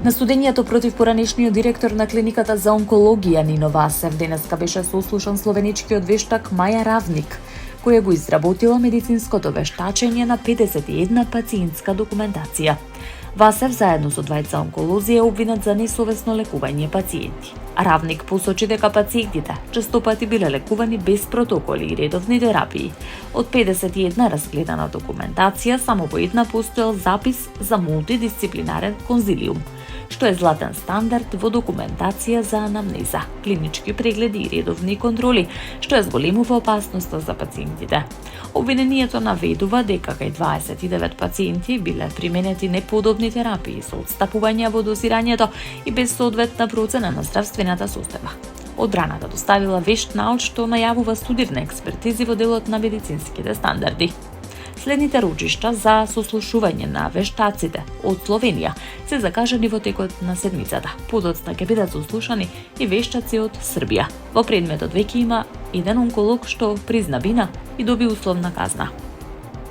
На судењето против поранешниот директор на клиниката за онкологија Нино Васев денеска беше сослушан словеничкиот вештак Маја Равник, која го изработила медицинското вештачење на 51 пациентска документација. Васев заедно со двајца онколози е обвинет за несовесно лекување пациенти. Равник посочи дека пациентите често пати биле лекувани без протоколи и редовни терапии. Од 51 разгледана документација, само во една постоел запис за мултидисциплинарен конзилиум, што е златен стандард во документација за анамнеза, клинички прегледи и редовни контроли, што е зголемува опасноста за пациентите. Обвинението наведува дека кај 29 пациенти биле применети неподобни терапии со отстапување во дозирањето и без соодветна процена на здравствената состојба. Одбраната доставила вешт наод што најавува студирни експертизи во делот на медицинските стандарди. Следните рочишта за сослушување на вештаците од Словенија се закажани во текот на седмицата. Подоцна ќе бидат сослушани и вештаци од Србија. Во предметот веќе има еден онколог што призна вина и доби условна казна.